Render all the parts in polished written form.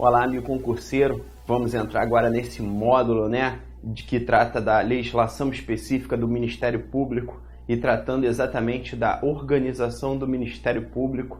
Olá, amigo concurseiro. Vamos entrar agora nesse módulo, que trata da legislação específica do Ministério Público e tratando exatamente da organização do Ministério Público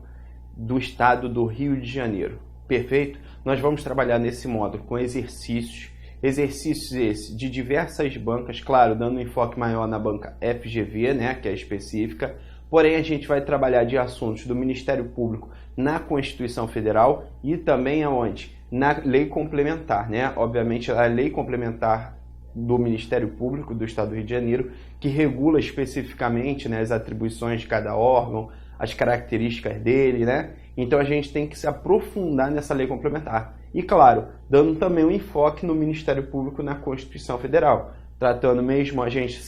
do Estado do Rio de Janeiro. Perfeito? Nós vamos trabalhar nesse módulo com exercícios esses de diversas bancas, claro, dando um enfoque maior na banca FGV, que é específica. Porém, a gente vai trabalhar de assuntos do Ministério Público na Constituição Federal e também aonde? Na lei complementar, Obviamente, a lei complementar do Ministério Público do Estado do Rio de Janeiro, que regula especificamente as atribuições de cada órgão, as características dele, Então, a gente tem que se aprofundar nessa lei complementar. E, claro, dando também um enfoque no Ministério Público na Constituição Federal. Tratando mesmo a gente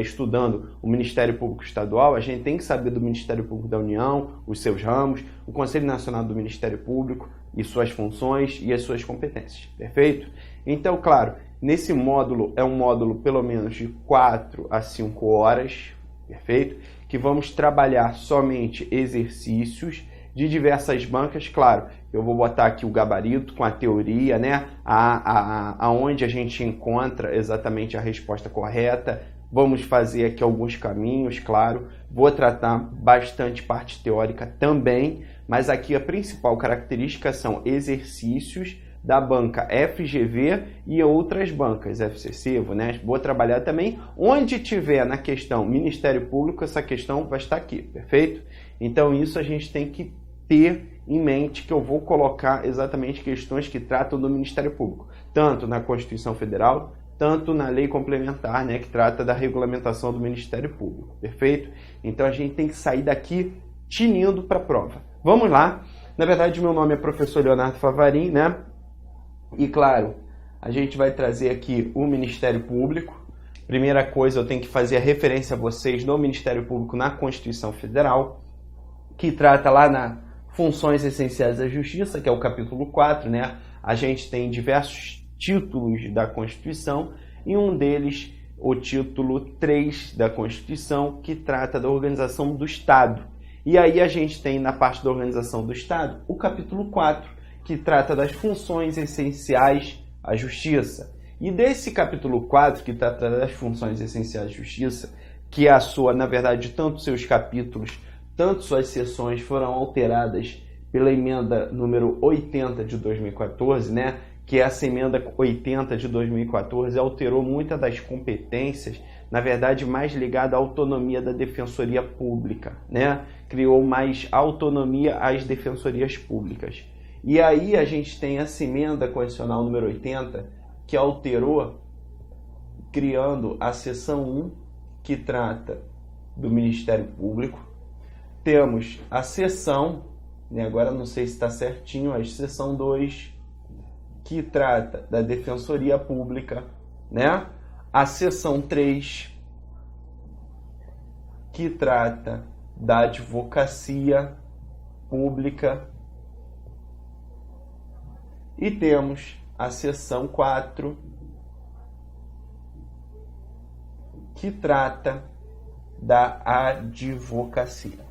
estudando o Ministério Público Estadual, a gente tem que saber do Ministério Público da União, os seus ramos, o Conselho Nacional do Ministério Público e suas funções e as suas competências, perfeito? Então, claro, nesse módulo é um módulo pelo menos de 4 a 5 horas, perfeito? Que vamos trabalhar somente exercícios de diversas bancas, claro, eu vou botar aqui o gabarito com a teoria, aonde a gente encontra exatamente a resposta correta, vamos fazer aqui alguns caminhos, claro, vou tratar bastante parte teórica também, mas aqui a principal característica são exercícios da banca FGV e outras bancas, FCC, vou trabalhar também, onde tiver na questão Ministério Público, essa questão vai estar aqui, perfeito? Então isso a gente tem que ter em mente que eu vou colocar exatamente questões que tratam do Ministério Público, tanto na Constituição Federal, tanto na lei complementar, que trata da regulamentação do Ministério Público, perfeito? Então a gente tem que sair daqui tinindo para a prova. Vamos lá. Na verdade, meu nome é professor Leonardo Favarin, E claro, a gente vai trazer aqui o Ministério Público. Primeira coisa, eu tenho que fazer a referência a vocês no Ministério Público na Constituição Federal, que trata lá na Funções Essenciais da Justiça, que é o capítulo 4, A gente tem diversos títulos da Constituição e um deles, o título 3 da Constituição, que trata da organização do Estado. E aí a gente tem na parte da organização do Estado o capítulo 4, que trata das funções essenciais à Justiça. E desse capítulo 4, que trata das funções essenciais à Justiça, que é a sua, na verdade, tanto seus capítulos, tanto suas seções foram alteradas pela emenda número 80 de 2014, que essa emenda 80 de 2014 alterou muitas das competências, na verdade mais ligada à autonomia da Defensoria Pública, Criou mais autonomia às defensorias públicas. E aí a gente tem essa emenda constitucional número 80, que alterou, criando a seção 1, que trata do Ministério Público. Temos a seção, agora não sei se está certinho, a seção 2, que trata da Defensoria Pública, A seção 3, que trata da Advocacia Pública. E temos a seção 4, que trata da advocacia.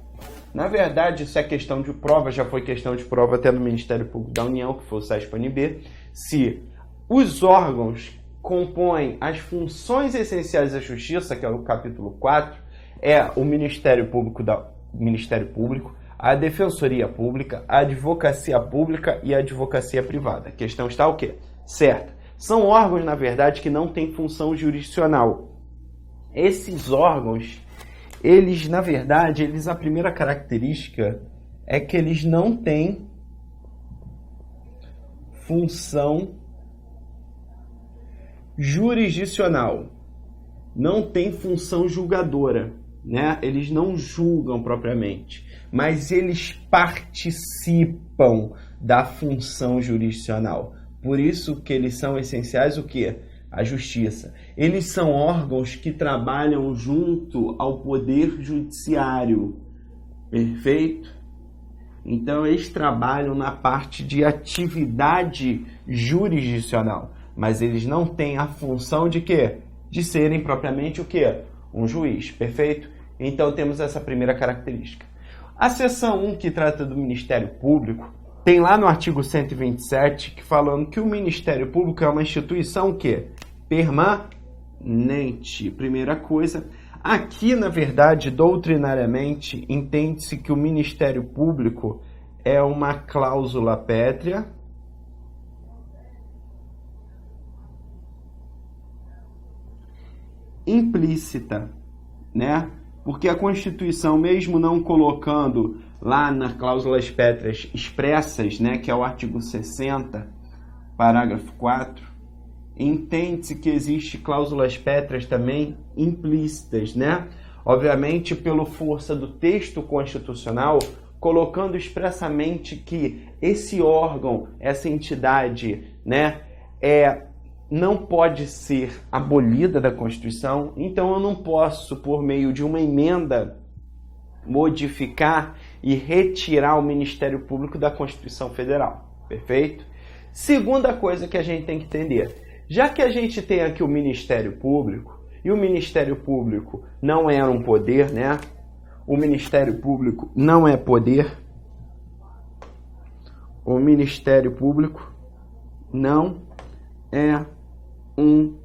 Na verdade, isso é questão de prova, já foi questão de prova até no Ministério Público da União, que foi o SESP-ANB, se os órgãos compõem as funções essenciais da Justiça, que é o capítulo 4, é o Ministério Público, a Defensoria Pública, a Advocacia Pública e a Advocacia Privada. A questão está o quê? Certa. São órgãos, na verdade, que não têm função jurisdicional. Esses órgãos, eles, na verdade, a primeira característica é que eles não têm função jurisdicional. Não tem função julgadora, Eles não julgam propriamente, mas eles participam da função jurisdicional. Por isso que eles são essenciais o quê? A Justiça. Eles são órgãos que trabalham junto ao Poder Judiciário. Perfeito? Então, eles trabalham na parte de atividade jurisdicional. Mas eles não têm a função de quê? De serem propriamente o quê? Um juiz. Perfeito? Então, temos essa primeira característica. A seção 1, que trata do Ministério Público, tem lá no artigo 127 que falando que o Ministério Público é uma instituição que permanente. Primeira coisa, aqui na verdade, doutrinariamente, entende-se que o Ministério Público é uma cláusula pétrea implícita, né? Porque a Constituição, mesmo não colocando lá nas cláusulas pétreas expressas, né, que é o artigo 60, parágrafo 4, entende-se que existe cláusulas pétreas também implícitas, né? Obviamente, pela força do texto constitucional, colocando expressamente que esse órgão, essa entidade, né, não pode ser abolida da Constituição, então eu não posso, por meio de uma emenda, modificar e retirar o Ministério Público da Constituição Federal. Perfeito? Segunda coisa que a gente tem que entender, já que a gente tem aqui o Ministério Público, e o Ministério Público não é um poder, né? O Ministério Público não é poder. O Ministério Público não é um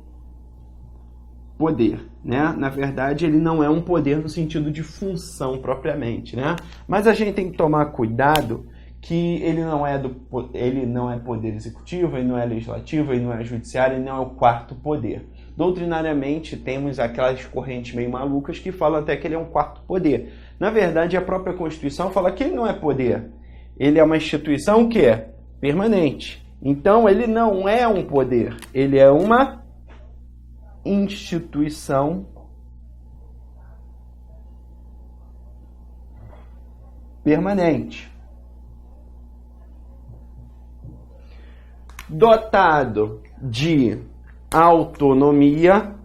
poder, né? Na verdade, ele não é um poder no sentido de função propriamente, né? Mas a gente tem que tomar cuidado que ele não é poder executivo, ele não é legislativo, ele não é judiciário, ele não é o quarto poder. Doutrinariamente, temos aquelas correntes meio malucas que falam até que ele é um quarto poder. Na verdade, a própria Constituição fala que ele não é poder. Ele é uma instituição que é permanente. Então, ele não é um poder, ele é uma instituição permanente, dotado de autonomia,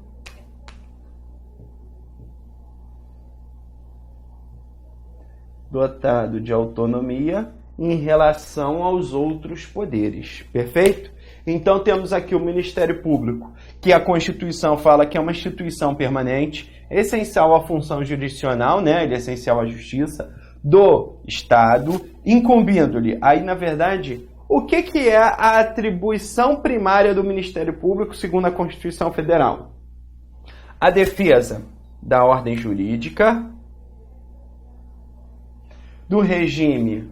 em relação aos outros poderes. Perfeito? Então temos aqui o Ministério Público, que a Constituição fala que é uma instituição permanente, essencial à função jurisdicional, né? Ele é essencial à justiça do Estado, incumbindo-lhe. Aí, na verdade, o que é a atribuição primária do Ministério Público, segundo a Constituição Federal? A defesa da ordem jurídica, do regime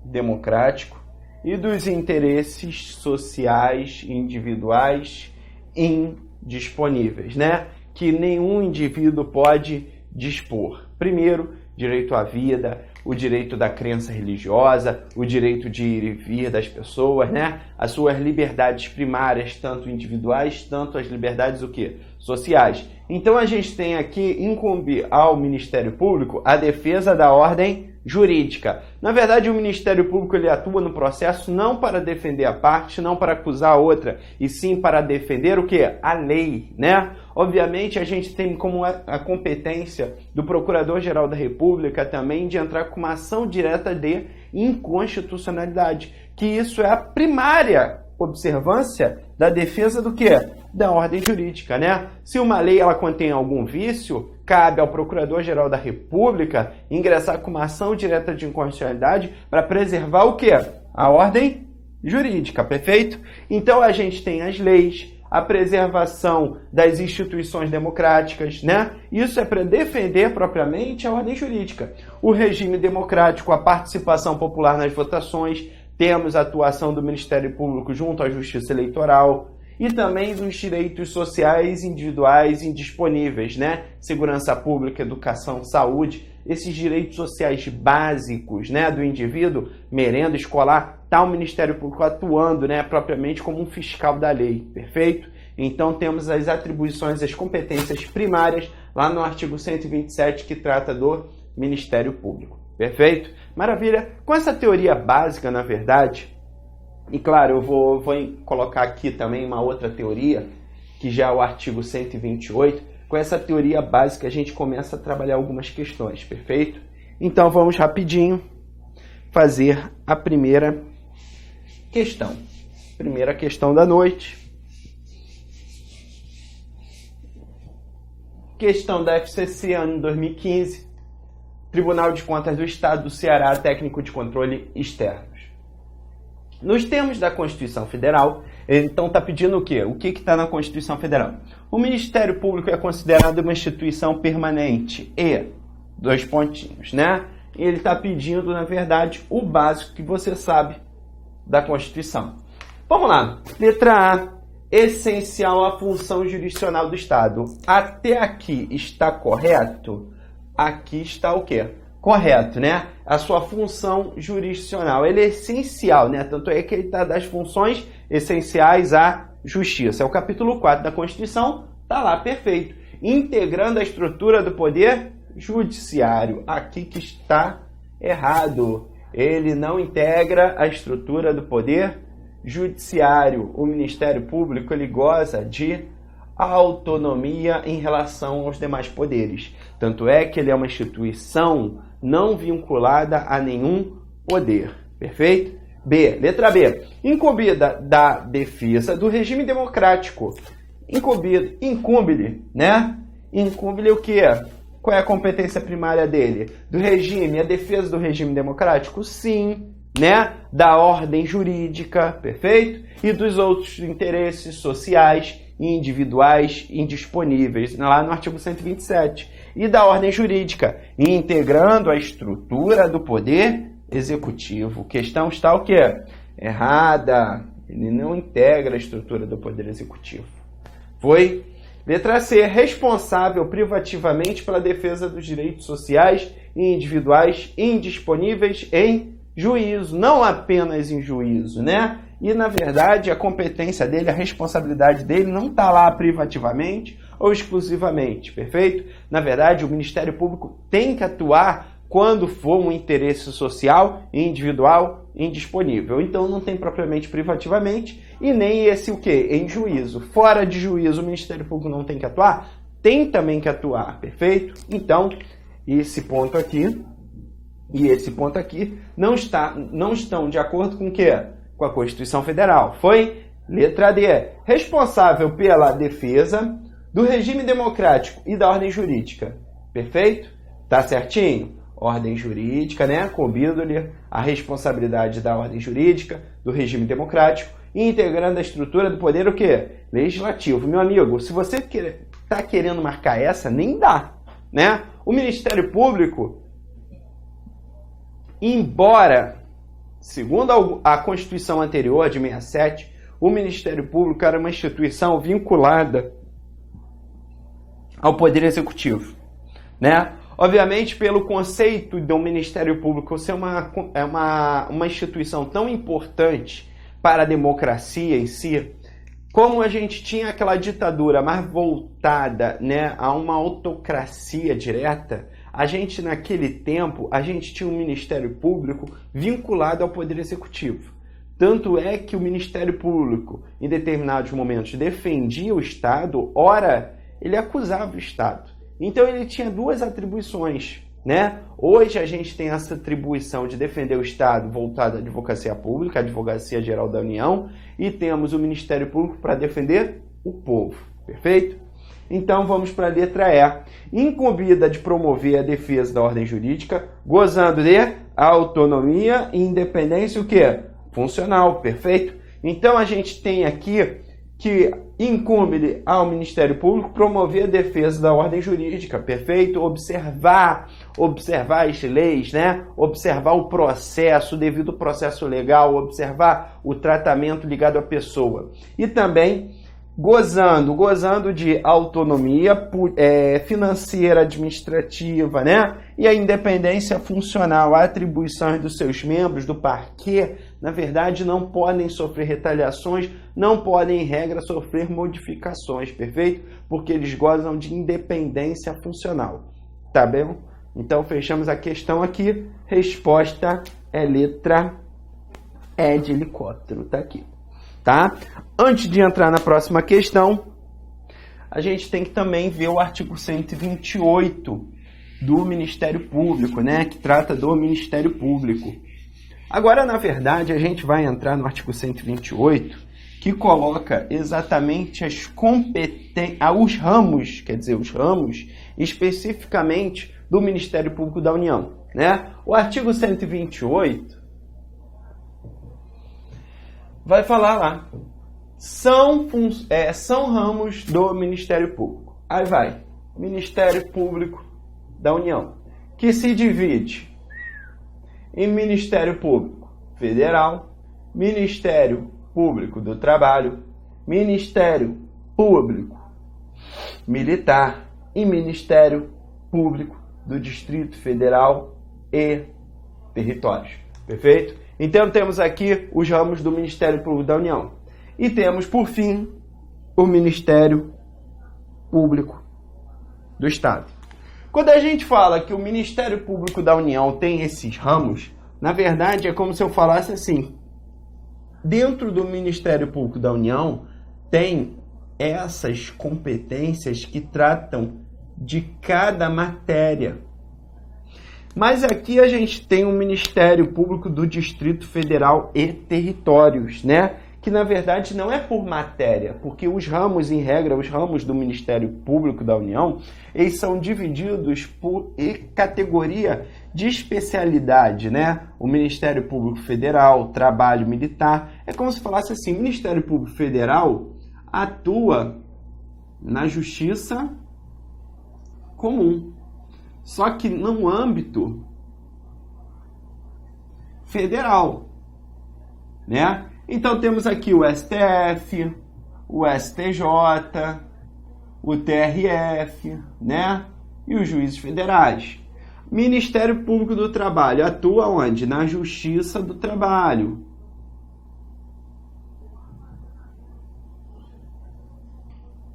democrático e dos interesses sociais individuais indisponíveis, né? Que nenhum indivíduo pode dispor. Primeiro, direito à vida, o direito da crença religiosa, o direito de ir e vir das pessoas, né? As suas liberdades primárias, tanto individuais, tanto as liberdades o quê? Sociais. Então a gente tem aqui incumbe ao Ministério Público a defesa da ordem jurídica. Na verdade, o Ministério Público ele atua no processo não para defender a parte, não para acusar a outra, e sim para defender o quê? A lei, né? Obviamente, a gente tem como a competência do Procurador-Geral da República também de entrar com uma ação direta de inconstitucionalidade, que isso é a primária observância da defesa do quê? Da ordem jurídica, né? Se uma lei ela contém algum vício, cabe ao Procurador-Geral da República ingressar com uma ação direta de inconstitucionalidade para preservar o quê? A ordem jurídica, perfeito? Então a gente tem as leis, a preservação das instituições democráticas, né? Isso é para defender propriamente a ordem jurídica. O regime democrático, a participação popular nas votações, temos a atuação do Ministério Público junto à Justiça Eleitoral e também dos direitos sociais individuais indisponíveis, né? Segurança pública, educação, saúde, esses direitos sociais básicos, né, do indivíduo, merenda escolar, está o Ministério Público atuando, né, propriamente como um fiscal da lei, perfeito? Então temos as atribuições, as competências primárias lá no artigo 127 que trata do Ministério Público, perfeito? Maravilha! Com essa teoria básica, na verdade, e claro, eu vou colocar aqui também uma outra teoria, que já é o artigo 128, com essa teoria básica a gente começa a trabalhar algumas questões, perfeito? Então vamos rapidinho fazer a primeira questão. Primeira questão da noite. Questão da FCC, ano 2015. Tribunal de Contas do Estado do Ceará, técnico de controle externos. Nos termos da Constituição Federal, então está pedindo o quê? O que está na Constituição Federal? O Ministério Público é considerado uma instituição permanente e, dois pontinhos, né? Ele está pedindo, na verdade, o básico que você sabe da Constituição. Vamos lá. Letra A. Essencial à função jurisdicional do Estado. Até aqui está correto? Aqui está o quê? Correto, né? A sua função jurisdicional. Ele é essencial, né? Tanto é que ele está das funções essenciais à justiça. É o capítulo 4 da Constituição. Está lá, perfeito. Integrando a estrutura do poder judiciário. Aqui que está errado. Ele não integra a estrutura do poder judiciário. O Ministério Público ele goza de autonomia em relação aos demais poderes. Tanto é que ele é uma instituição não vinculada a nenhum poder. Perfeito? B. Letra B. Incumbida da defesa do regime democrático. Incumbe-lhe, né? Incumbe-lhe o quê? Qual é a competência primária dele? Do regime, a defesa do regime democrático? Sim, né? Da ordem jurídica, perfeito? E dos outros interesses sociais e individuais indisponíveis, lá no artigo 127. E da ordem jurídica, integrando a estrutura do poder executivo. Questão está o quê? Errada. Ele não integra a estrutura do poder executivo. Foi? Letra C. Responsável privativamente pela defesa dos direitos sociais e individuais indisponíveis em juízo. Não apenas em juízo, né? E, na verdade, a competência dele, a responsabilidade dele não está lá privativamente ou exclusivamente, perfeito? Na verdade, o Ministério Público tem que atuar quando for um interesse social e individual indisponível. Então, não tem propriamente privativamente e nem esse o quê? Em juízo. Fora de juízo, o Ministério Público não tem que atuar? Tem também que atuar, perfeito? Então, esse ponto aqui e esse ponto aqui não estão de acordo com o quê? Com a Constituição Federal. Foi? Letra D. Responsável pela defesa do regime democrático e da ordem jurídica. Perfeito? Tá certinho? Ordem jurídica, né? Combinando-lhe a responsabilidade da ordem jurídica, do regime democrático, e integrando a estrutura do poder o quê? Legislativo. Meu amigo, se você está querendo marcar essa, nem dá, né? O Ministério Público, embora, segundo a Constituição anterior, de 67, o Ministério Público era uma instituição vinculada ao Poder Executivo, né? Obviamente, pelo conceito do Ministério Público ser uma instituição tão importante para a democracia em si, como a gente tinha aquela ditadura mais voltada, né, a uma autocracia direta, a gente, naquele tempo, a gente tinha um Ministério Público vinculado ao Poder Executivo. Tanto é que o Ministério Público, em determinados momentos, defendia o Estado, ora, ele acusava o Estado. Então, ele tinha duas atribuições, né? Hoje, a gente tem essa atribuição de defender o Estado voltado à advocacia pública, à Advocacia Geral da União, e temos o Ministério Público para defender o povo, perfeito? Então, vamos para a letra E. Incumbida de promover a defesa da ordem jurídica, gozando de autonomia e independência, o quê? Funcional, perfeito? Então, a gente tem aqui que incumbe ao Ministério Público promover a defesa da ordem jurídica, perfeito? Observar as leis, né? Observar o processo, o devido processo legal, observar o tratamento ligado à pessoa. E também gozando de autonomia financeira, administrativa, né? E a independência funcional, a atribuições dos seus membros do parquê, na verdade, não podem sofrer retaliações, não podem, em regra, sofrer modificações, perfeito? Porque eles gozam de independência funcional, tá bem? Então, fechamos a questão aqui. Resposta é letra E de helicóptero, tá aqui. Tá? Antes de entrar na próxima questão, a gente tem que também ver o artigo 128 do Ministério Público, né? Que trata do Ministério Público. Agora, na verdade, a gente vai entrar no artigo 128, que coloca exatamente os ramos especificamente do Ministério Público da União, né? O artigo 128 vai falar lá. São ramos do Ministério Público. Aí vai. Ministério Público da União, que se divide em Ministério Público Federal, Ministério Público do Trabalho, Ministério Público Militar e Ministério Público do Distrito Federal e Territórios. Perfeito? Então temos aqui os ramos do Ministério Público da União. E temos, por fim, o Ministério Público do Estado. Quando a gente fala que o Ministério Público da União tem esses ramos, na verdade é como se eu falasse assim: dentro do Ministério Público da União tem essas competências que tratam de cada matéria. Mas aqui a gente tem o Ministério Público do Distrito Federal e Territórios, né? Que na verdade não é por matéria, porque os ramos, em regra, os ramos do Ministério Público da União, eles são divididos por categoria de especialidade, né? O Ministério Público Federal, Trabalho, Militar. É como se falasse assim: o Ministério Público Federal atua na justiça comum, só que no âmbito federal, né? Então temos aqui o STF, o STJ, o TRF, né? E os juízes federais. Ministério Público do Trabalho atua onde? Na Justiça do Trabalho.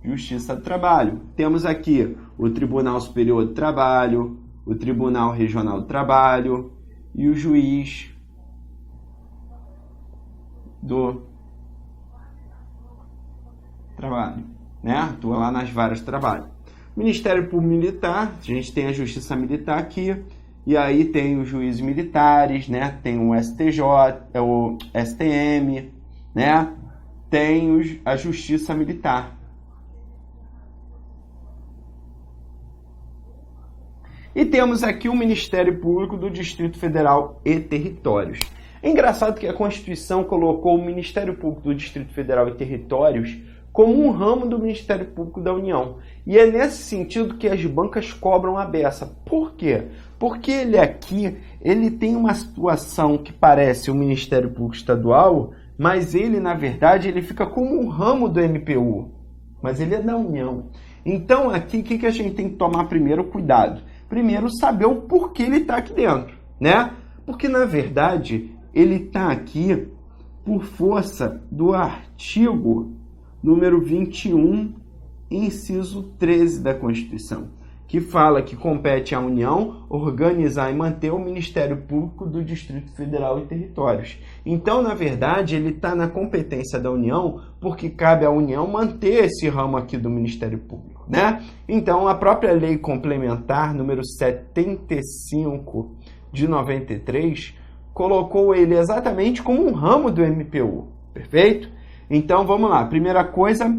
Justiça do Trabalho. Temos aqui o Tribunal Superior do Trabalho, o Tribunal Regional do Trabalho e o Juiz do Trabalho, né? Atua lá nas várias trabalhos. Ministério Público Militar, a gente tem a Justiça Militar aqui, e aí tem os juízes militares, né? Tem o STJ, o STM, né? Tem a Justiça Militar. E temos aqui o Ministério Público do Distrito Federal e Territórios. É engraçado que a Constituição colocou o Ministério Público do Distrito Federal e Territórios como um ramo do Ministério Público da União. E é nesse sentido que as bancas cobram a beça. Por quê? Porque ele tem uma situação que parece o Ministério Público Estadual, mas ele, na verdade, ele fica como um ramo do MPU. Mas ele é da União. Então, aqui, o que a gente tem que tomar primeiro cuidado? Primeiro, saber o porquê ele está aqui dentro, né? Porque, na verdade, ele está aqui por força do artigo número 21, inciso 13 da Constituição, que fala que compete à União organizar e manter o Ministério Público do Distrito Federal e Territórios. Então, na verdade, ele está na competência da União porque cabe à União manter esse ramo aqui do Ministério Público, né? Então, a própria Lei Complementar número 75 de 93 colocou ele exatamente como um ramo do MPU, perfeito? Então, vamos lá. Primeira coisa,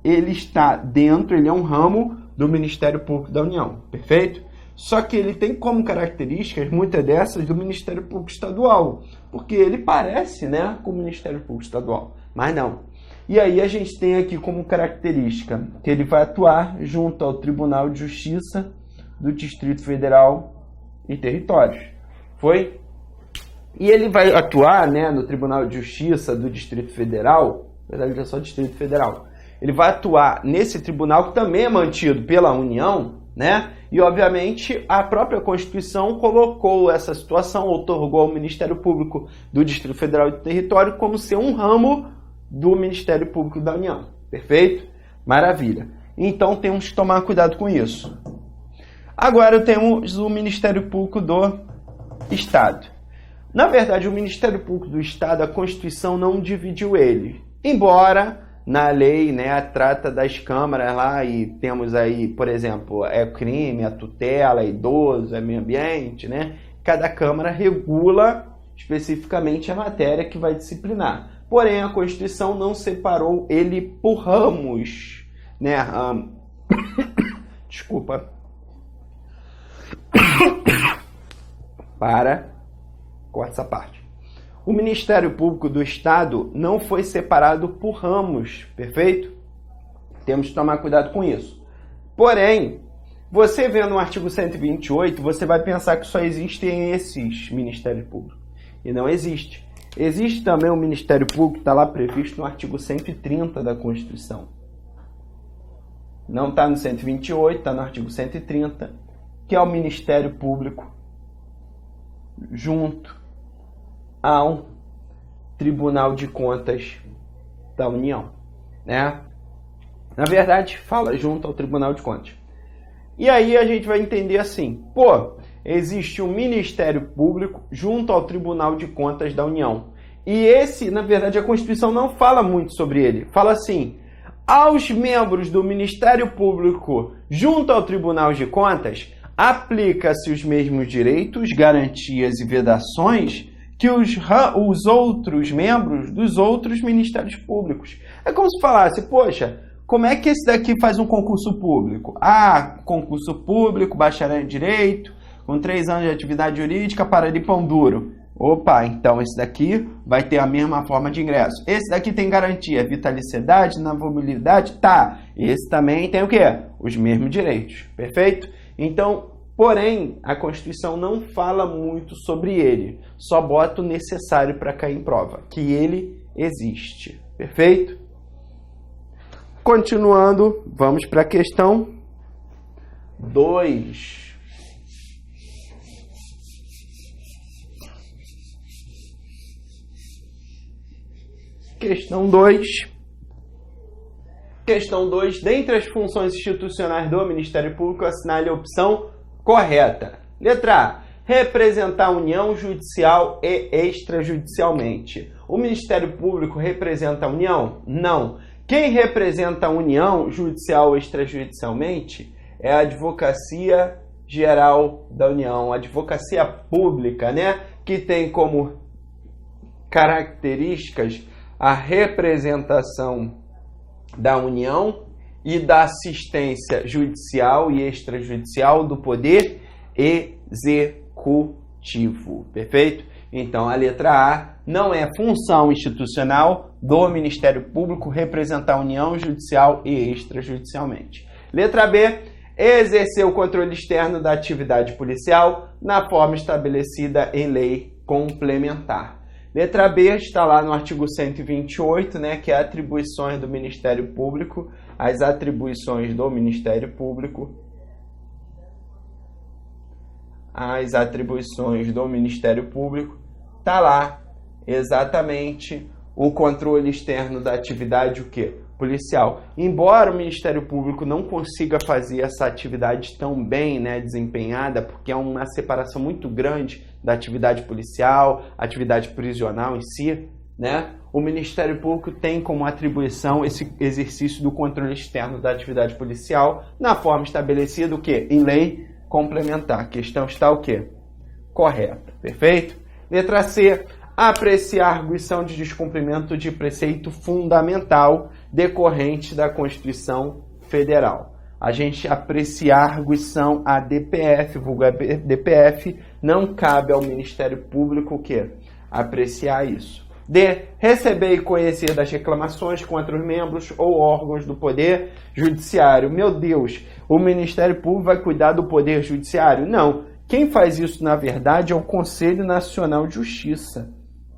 ele está dentro, ele é um ramo do Ministério Público da União, perfeito? Só que ele tem como características, muitas dessas, do Ministério Público Estadual, porque ele parece, né, com o Ministério Público Estadual, mas não. E aí a gente tem aqui como característica que ele vai atuar junto ao Tribunal de Justiça do Distrito Federal e Territórios. Foi? E ele vai atuar, né, no Tribunal de Justiça do Distrito Federal, na verdade é só Distrito Federal. Ele vai atuar nesse tribunal que também é mantido pela União, né? E, obviamente, a própria Constituição colocou essa situação, outorgou ao Ministério Público do Distrito Federal e do Território como ser um ramo do Ministério Público da União. Perfeito? Maravilha. Então, temos que tomar cuidado com isso. Agora, temos o Ministério Público do Estado. Na verdade, o Ministério Público do Estado, a Constituição não dividiu ele. Embora na lei, né, trata das câmaras lá e temos aí, por exemplo, é crime, a tutela, é idoso, é meio ambiente, né? Cada câmara regula especificamente a matéria que vai disciplinar. Porém, a Constituição não separou ele por ramos, né? Desculpa. Corta essa parte. O Ministério Público do Estado não foi separado por ramos, perfeito? Temos que tomar cuidado com isso. Porém, você vendo no artigo 128, você vai pensar que só existem esses Ministérios Públicos. E não existe. Existe também o Ministério Público, está lá previsto no artigo 130 da Constituição. Não está no 128, está no artigo 130, que é o Ministério Público junto ao Tribunal de Contas da União, né? Na verdade, fala junto ao Tribunal de Contas. E aí a gente vai entender assim, pô, existe um Ministério Público junto ao Tribunal de Contas da União. E esse, na verdade, a Constituição não fala muito sobre ele. Fala assim, aos membros do Ministério Público junto ao Tribunal de Contas, aplica-se os mesmos direitos, garantias e vedações que os outros membros dos outros Ministérios Públicos. É como se falasse, poxa, como é que esse daqui faz um concurso público? Ah, concurso público, bacharel em Direito, com 3 anos de atividade jurídica, para de pão duro. Opa, então esse daqui vai ter a mesma forma de ingresso. Esse daqui tem garantia, vitaliciedade, inavomibilidade, tá. Esse também tem o quê? Os mesmos direitos, perfeito? Então, porém, a Constituição não fala muito sobre ele, só bota o necessário para cair em prova, que ele existe, perfeito? Continuando, vamos para a questão 2. Questão 2. Questão 2. Dentre as funções institucionais do Ministério Público, assinale a opção correta. Letra A. Representar a União judicial e extrajudicialmente. O Ministério Público representa a União? Não. Quem representa a União judicial e extrajudicialmente é a Advocacia Geral da União, a Advocacia Pública, né? Que tem como características a representação da União e da assistência judicial e extrajudicial do Poder Executivo. Perfeito? Então, a letra A não é função institucional do Ministério Público representar a União judicial e extrajudicialmente. Letra B. Exercer o controle externo da atividade policial na forma estabelecida em lei complementar. Letra B está lá no artigo 128, né, que é atribuições do Ministério Público. As atribuições do Ministério Público. As atribuições do Ministério Público. Está lá exatamente o controle externo da atividade o quê? Policial. Embora o Ministério Público não consiga fazer essa atividade tão bem, né, desempenhada, porque é uma separação muito grande da atividade policial, atividade prisional em si, né? O Ministério Público tem como atribuição esse exercício do controle externo da atividade policial na forma estabelecida o quê? Em lei complementar. A questão está o quê? Correta. Perfeito? Letra C. Apreciar a arguição de descumprimento de preceito fundamental decorrente da Constituição Federal. A gente apreciar a arguição a DPF, vulgo DPF, não cabe ao Ministério Público o quê? Apreciar isso. D. Receber e conhecer das reclamações contra os membros ou órgãos do Poder Judiciário. Meu Deus, o Ministério Público vai cuidar do Poder Judiciário? Não. Quem faz isso, na verdade, é o Conselho Nacional de Justiça.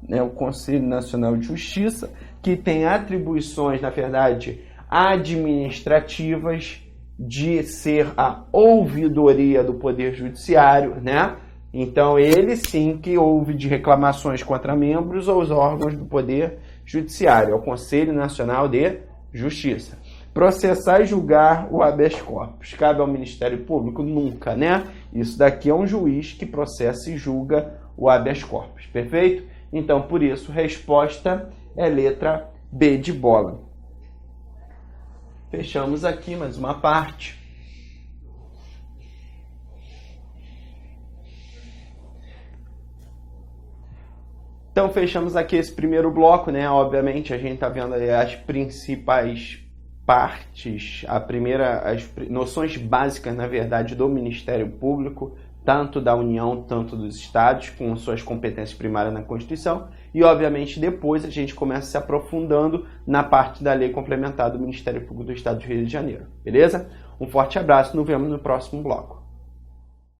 O Conselho Nacional de Justiça, que tem atribuições, na verdade, administrativas de ser a ouvidoria do Poder Judiciário, né? Então, ele sim que ouve de reclamações contra membros ou os órgãos do Poder Judiciário, é o Conselho Nacional de Justiça. Processar e julgar o habeas corpus. Cabe ao Ministério Público? Nunca, né? Isso daqui é um juiz que processa e julga o habeas corpus, perfeito? Então, por isso, resposta é letra B de bola. Fechamos aqui mais uma parte. Então, fechamos aqui esse primeiro bloco, né? Obviamente, a gente está vendo aí as principais partes, as noções básicas, na verdade, do Ministério Público, tanto da União, tanto dos estados, com suas competências primárias na Constituição, e obviamente depois a gente começa se aprofundando na parte da lei complementar do Ministério Público do Estado do Rio de Janeiro, beleza? Um forte abraço, nos vemos no próximo bloco.